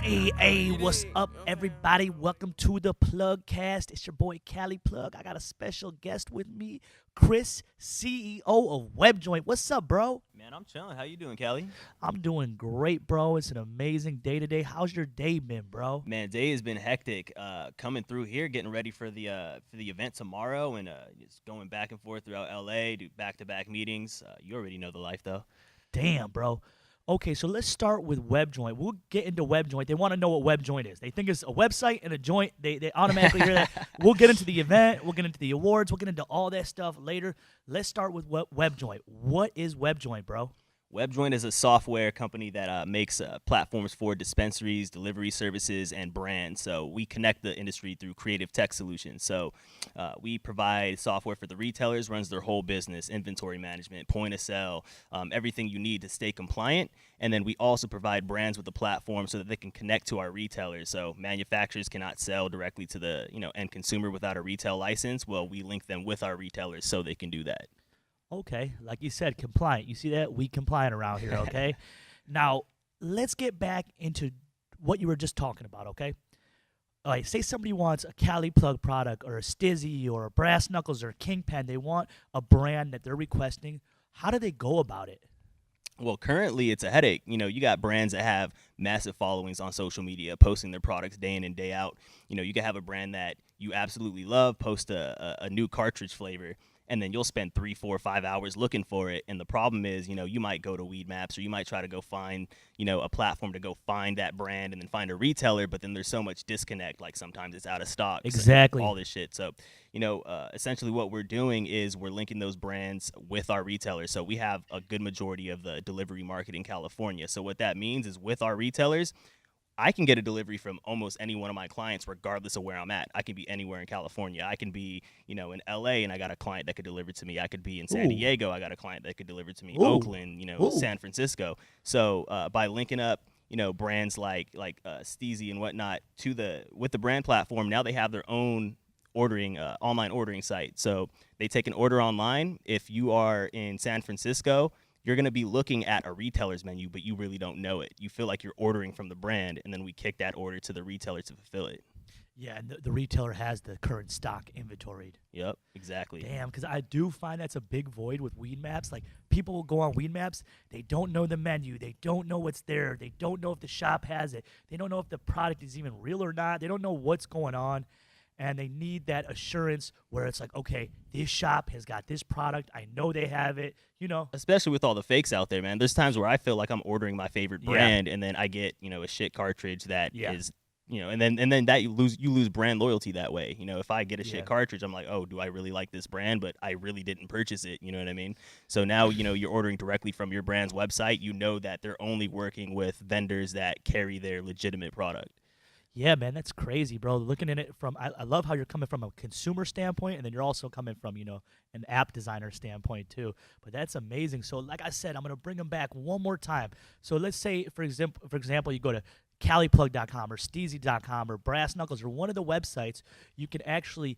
Hey, what's up, everybody? Welcome to the PlugCast. It's your boy Cali Plug. I got a special guest with me, Chris, CEO of WebJoint. What's up, bro? Man, I'm chilling. How you doing, Callie? I'm doing great, bro. It's an amazing day today. How's your day been, bro? Man, day has been hectic. Coming through here, getting ready for the event tomorrow, and just going back and forth throughout LA, do back-to-back meetings. You already know the life, though. Damn, bro. Okay, so let's start with WebJoint. We'll get into WebJoint. They want to know what WebJoint is. They think it's a website and a joint. They automatically hear that. We'll get into the event. We'll get into the awards. We'll get into all that stuff later. Let's start with WebJoint. What is WebJoint, bro? WebJoint is a software company that makes platforms for dispensaries, delivery services, and brands. So we connect the industry through creative tech solutions. So we provide software for the retailers, runs their whole business, inventory management, point of sale, everything you need to stay compliant. And then we also provide brands with the platform so that they can connect to our retailers. So manufacturers cannot sell directly to the end consumer without a retail license. Well, we link them with our retailers so they can do that. Okay, like you said, compliant. You see that? We compliant around here, okay? Now, let's get back into what you were just talking about, okay? All right, say somebody wants a Cali Plug product or a Stizzy or a Brass Knuckles or a Kingpen. They want a brand that they're requesting. How do they go about it? Well, currently it's a headache. You got brands that have massive followings on social media, posting their products day in and day out. You can have a brand that you absolutely love, post a new cartridge flavor, and then you'll spend 3, 4, 5 hours looking for it. And the problem is, you might go to Weed Maps or you might try to go find, a platform to go find that brand and then find a retailer. But then there's so much disconnect. Like sometimes it's out of stock. Exactly. All this shit. So, essentially what we're doing is we're linking those brands with our retailers. So we have a good majority of the delivery market in California. So what that means is with our retailers, I can get a delivery from almost any one of my clients regardless of where I'm at. I can be anywhere in California. I can be, in LA and I got a client that could deliver to me. I could be in San Diego. I got a client that could deliver to me. Oakland, San Francisco. So by linking up, brands like Steezy and whatnot with the brand platform, now they have their own online ordering site. So they take an order online. If you are in San Francisco, you're going to be looking at a retailer's menu, but you really don't know it. You feel like you're ordering from the brand, and then we kick that order to the retailer to fulfill it. Yeah, and the retailer has the current stock inventoried. Yep, exactly. Damn, because I do find that's a big void with Weed Maps. Like, people will go on Weed Maps, they don't know the menu, they don't know what's there, they don't know if the shop has it, they don't know if the product is even real or not, they don't know what's going on. And they need that assurance where it's like, okay, this shop has got this product. I know they have it, Especially with all the fakes out there, man. There's times where I feel like I'm ordering my favorite brand, and then I get, a shit cartridge that is, and then that you lose brand loyalty that way. If I get a shit cartridge, I'm like, oh, do I really like this brand? But I really didn't purchase it. You know what I mean? So now, you're ordering directly from your brand's website. You know that they're only working with vendors that carry their legitimate product. Yeah, man, that's crazy, bro. Looking at it from, I love how you're coming from a consumer standpoint, and then you're also coming from, an app designer standpoint too. But that's amazing. So, like I said, I'm gonna bring them back one more time. So let's say, for example, you go to CaliPlug.com or Steezy.com or Brass Knuckles or one of the websites. You can actually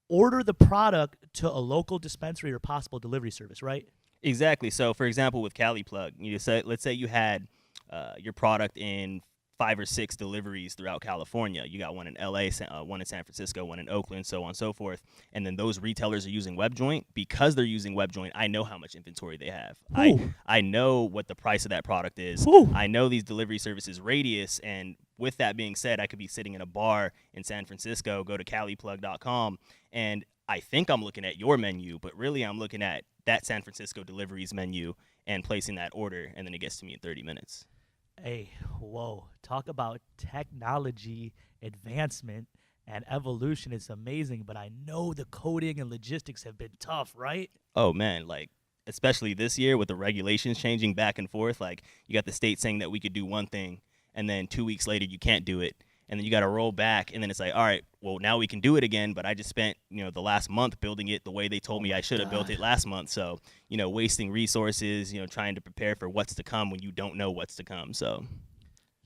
order the product to a local dispensary or possible delivery service, right? Exactly. So, for example, with Cali Plug, let's say you had your product in 5 or 6 deliveries throughout California. You got one in LA, one in San Francisco, one in Oakland, so on and so forth. And then those retailers are using WebJoint. Because they're using WebJoint, I know how much inventory they have. I know what the price of that product is. I know these delivery services radius. And with that being said, I could be sitting in a bar in San Francisco, go to CaliPlug.com, and I think I'm looking at your menu, but really I'm looking at that San Francisco deliveries menu and placing that order, and then it gets to me in 30 minutes. Hey, whoa. Talk about technology advancement and evolution. It's amazing, but I know the coding and logistics have been tough, right? Oh, man, especially this year with the regulations changing back and forth. You got the state saying that we could do one thing, and then 2 weeks later you can't do it. And then you got to roll back, and then it's like, all right, well, now we can do it again, but I just spent, the last month building it the way they told me I should have built it last month. So, wasting resources, trying to prepare for what's to come when you don't know what's to come. So,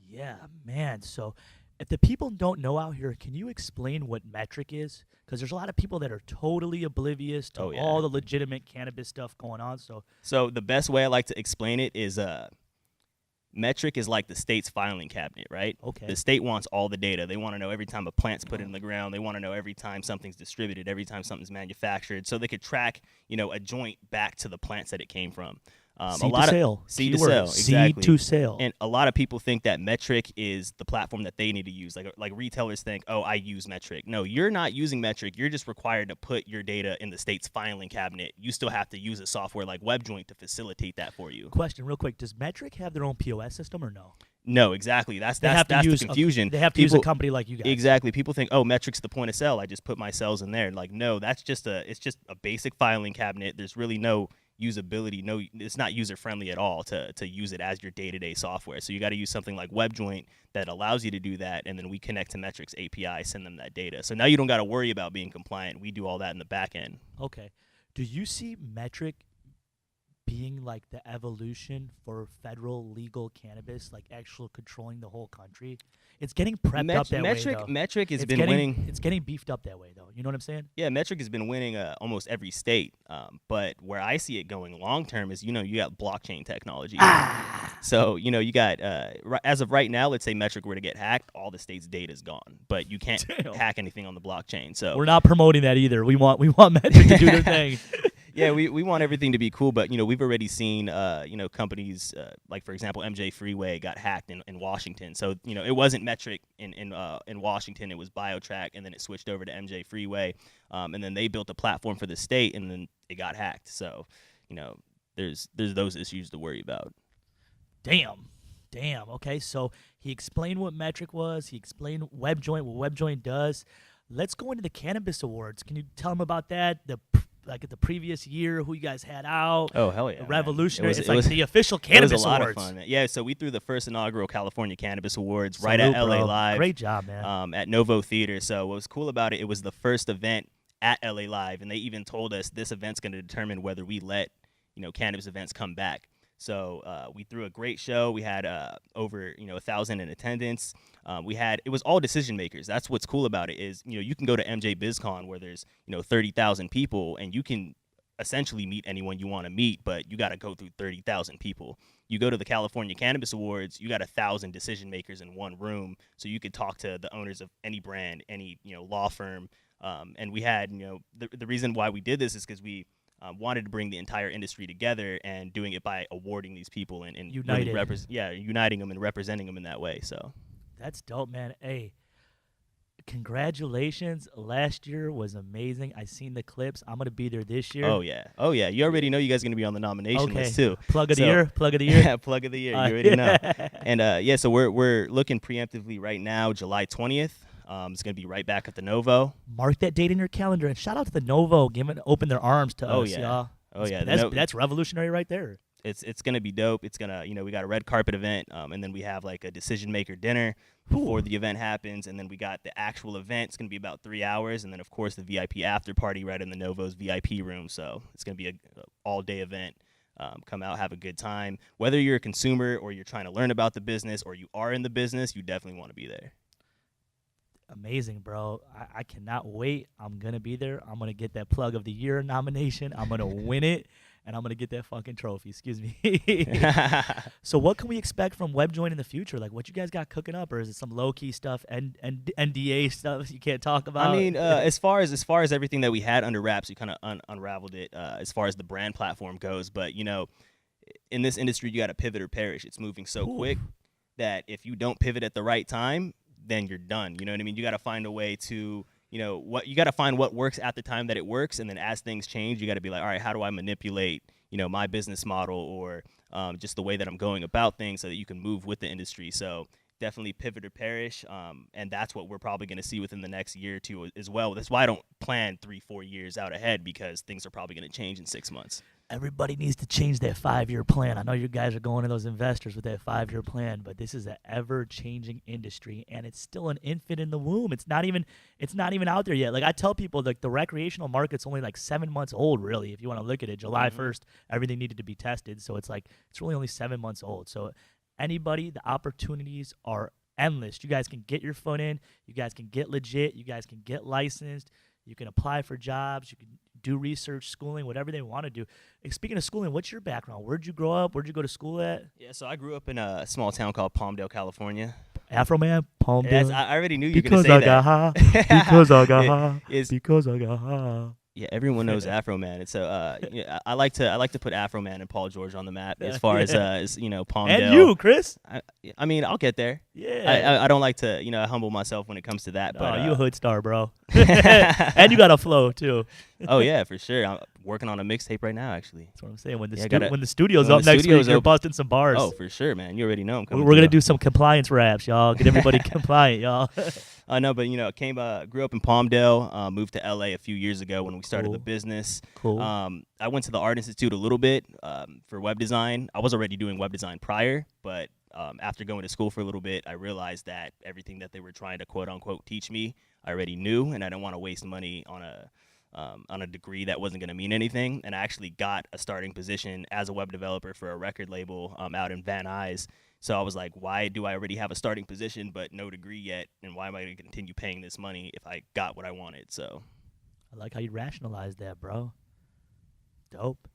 yeah, man. So, if the people don't know out here, can you explain what metric is? Because there's a lot of people that are totally oblivious to all the legitimate cannabis stuff going on. So the best way I like to explain it is Metric is like the state's filing cabinet, right? Okay. The state wants all the data. They want to know every time a plant's put in the ground. They want to know every time something's distributed, every time something's manufactured, so they could track, a joint back to the plants that it came from. Seed to sale. Seed to Keyword, sale, exactly. Seed to sale. And a lot of people think that Metric is the platform that they need to use. Like retailers think, oh, I use Metric. No, you're not using Metric. You're just required to put your data in the state's filing cabinet. You still have to use a software like WebJoint to facilitate that for you. Question, real quick: does Metric have their own POS system or no? No, exactly. That's the confusion. They have to use a company like you guys. Exactly. People think, oh, Metric's the point of sale. I just put my cells in there. Like, no, it's just a basic filing cabinet. There's really no usability. No, it's not user friendly at all to use it as your day-to-day software. So you got to use something like WebJoint that allows you to do that, and then we connect to Metric's API, send them that data. So now you don't got to worry about being compliant. We do all that in the back end. Okay. Do you see Metric being like the evolution for federal legal cannabis, like actual controlling the whole country? It's getting prepped up that way, though. Metric has been winning. It's getting beefed up that way, though. You know what I'm saying? Yeah, Metric has been winning almost every state. But where I see it going long term is, you got blockchain technology. So, you got, as of right now, let's say Metric were to get hacked, all the state's data is gone. But you can't hack anything on the blockchain. So we're not promoting that either. We want Metric to do their thing. Yeah, we want everything to be cool, but we've already seen companies like, for example, MJ Freeway got hacked in Washington. So it wasn't Metric in Washington, it was BioTrack, and then it switched over to MJ Freeway, and then they built a platform for the state, and then it got hacked. So there's those issues to worry about. Damn. Okay, so he explained what Metric was. He explained WebJoint, what WebJoint does. Let's go into the Cannabis Awards. Can you tell him about that? Like at the previous year, who you guys had out. Oh, hell yeah. The Revolutionary. It was the official Cannabis Awards. It was a lot Awards. of fun, man. Yeah, so we threw the first inaugural California Cannabis Awards right at LA Live. Great job, man. At Novo Theater. So what was cool about it was the first event at LA Live, and they even told us this event's going to determine whether we let, cannabis events come back. So we threw a great show. We had over 1,000 in attendance. It was all decision makers. That's what's cool about it is you can go to MJ BizCon where there's 30,000 people, and you can essentially meet anyone you want to meet, but you got to go through 30,000 people. You go to the California Cannabis Awards, you got 1,000 decision makers in one room, so you could talk to the owners of any brand, any law firm. And we had the reason why we did this is because we wanted to bring the entire industry together, and doing it by awarding these people and uniting them and representing them in that way. So that's dope, man. Hey, congratulations. Last year was amazing. I seen the clips. I'm gonna be there this year. Oh yeah. You already know you guys are gonna be on the nomination list too. Plug of the year. Yeah, plug of the year. You already know. And so we're looking preemptively right now, July 20th. It's going to be right back at the Novo. Mark that date in your calendar, and shout out to the Novo, open their arms to us, y'all. Oh yeah, that's revolutionary right there. It's going to be dope. It's gonna we got a red carpet event, and then we have like a decision maker dinner before the event happens, and then we got the actual event. It's going to be about 3 hours, and then of course the VIP after party right in the Novo's VIP room. So it's going to be a all day event. Come out, have a good time. Whether you're a consumer or you're trying to learn about the business or you are in the business, you definitely want to be there. Amazing, bro. I cannot wait. I'm going to be there. I'm going to get that Plug of the Year nomination. I'm going to win it, and I'm going to get that fucking trophy. Excuse me. So what can we expect from WebJoint in the future? Like, what you guys got cooking up, or is it some low-key stuff and NDA stuff you can't talk about? I mean, as far as everything that we had under wraps, we kind of unraveled it as far as the brand platform goes. But, in this industry, you got to pivot or perish. It's moving so quick that if you don't pivot at the right time, then you're done. You know what I mean? You got to find a way to, you got to find what works at the time that it works. And then as things change, you got to be like, all right, how do I manipulate, my business model or just the way that I'm going about things so that you can move with the industry. So definitely pivot or perish. And that's what we're probably going to see within the next year or two as well. That's why I don't plan 3-4 years out ahead, because things are probably going to change in 6 months. Everybody needs to change their 5-year plan. I know you guys are going to those investors with that 5-year plan, but this is an ever-changing industry, and it's still an infant in the womb. It's not even out there yet. Like I tell people, like the recreational market's only like 7 months old, really. If you want to look at it, July 1st, everything needed to be tested, so it's really only 7 months old. So anybody, the opportunities are endless. You guys can get your foot in. You guys can get legit. You guys can get licensed. You can apply for jobs. You can do research, schooling, whatever they want to do. Speaking of schooling, what's your background? Where'd you grow up? Where'd you go to school at? Yeah, so I grew up in a small town called Palmdale, California. Afro Man, Palmdale. Yes, I already knew you were because gonna I say got that. high. Because I got high. It's, Because I got high. yeah, everyone knows Afro Man, and so yeah, I like to put Afro Man and Paul George on the map as far as you know, Palmdale. And you, Chris. I mean, I'll get there. Yeah. I don't like to humble myself when it comes to that. But you a hood star, bro. And you got a flow too. Oh yeah, for sure. I'm working on a mixtape right now, actually. That's what I'm saying. When the Yeah, when the studio's when up the next studio's week, you're open- busting some bars. Oh, for sure, man. You already know I'm coming. We're gonna through. do some compliance raps, y'all. Get everybody compliant, y'all. No, but grew up in Palmdale, moved to LA a few years ago when we started Cool. the business. Cool. I went to the Art Institute a little bit for web design. I was already doing web design prior, but after going to school for a little bit, I realized that everything that they were trying to quote unquote teach me, I already knew, and I didn't want to waste money on a degree that wasn't going to mean anything. And I actually got a starting position as a web developer for a record label out in Van Nuys. So I was like, why do I already have a starting position but no degree yet? And why am I going to continue paying this money if I got what I wanted? So I like how you rationalize that, bro. Dope.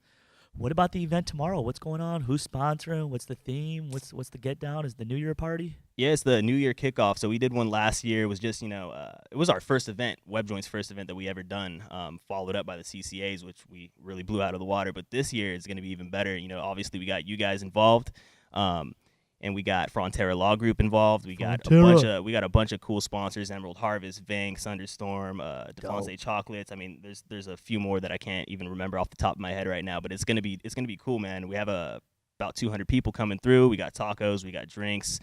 What about the event tomorrow? What's going on? Who's sponsoring? What's the theme? What's the get down? Is the New Year party? yeah, it's the New Year kickoff. So we did one last year. It was just, it was our first event, WebJoint's first event that we ever done, followed up by the CCAs, which we really blew out of the water. But this year is going to be even better. Obviously we got you guys involved. And we got Frontera Law Group involved. We got a bunch of cool sponsors: Emerald Harvest, Vank, Thunderstorm, DeFonse Chocolates. I mean, there's a few more that I can't even remember off the top of my head right now. But it's gonna be cool, man. We have about 200 people coming through. We got tacos, we got drinks.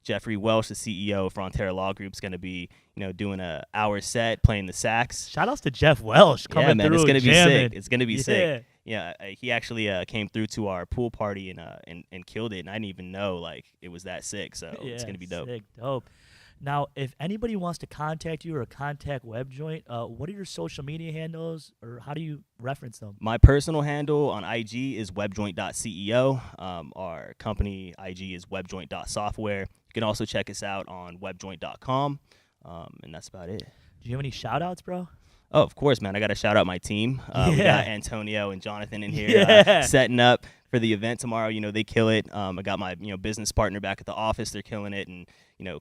Jeffrey Welsh, the CEO of Frontera Law Group, is gonna be doing a hour set playing the sax. Shout outs to Jeff Welsh coming yeah, man, through. it's gonna jamming. be sick. It's gonna be Yeah. sick. Yeah, he actually came through to our pool party and killed it, and I didn't even know it was that sick. So it's gonna be dope. Sick, dope. Now, if anybody wants to contact you or contact WebJoint, what are your social media handles, or how do you reference them? My personal handle on IG is webjoint.ceo. Our company IG is webjoint.software. You can also check us out on webjoint.com, and that's about it. Do you have any shout outs, bro? Oh, of course, man. I got to shout out my team. We got Antonio and Jonathan in here setting up for the event tomorrow. They kill it. I got my business partner back at the office. They're killing it. And,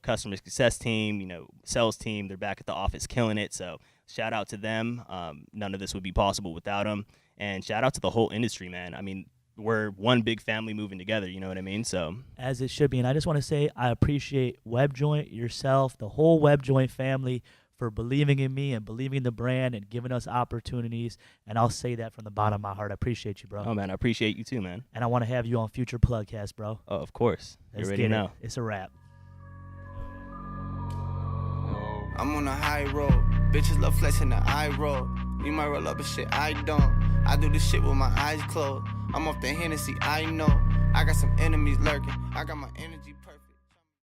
customer success team, sales team, they're back at the office killing it. So shout out to them. None of this would be possible without them. And shout out to the whole industry, man. I mean, we're one big family moving together. You know what I mean? So as it should be. And I just want to say I appreciate WebJoint, yourself, the whole WebJoint family, for believing in me and believing in the brand and giving us opportunities. And I'll say that from the bottom of my heart. I appreciate you, bro. Oh, man, I appreciate you too, man. And I want to have you on future PlugCast, bro. Oh, of course. Let's You already get know. It's a wrap. I'm on a high road. Bitches love flexing the eye roll. You might roll up, but shit, I don't. I do this shit with my eyes closed. I'm off the Hennessy, I know. I got some enemies lurking. I got my energy.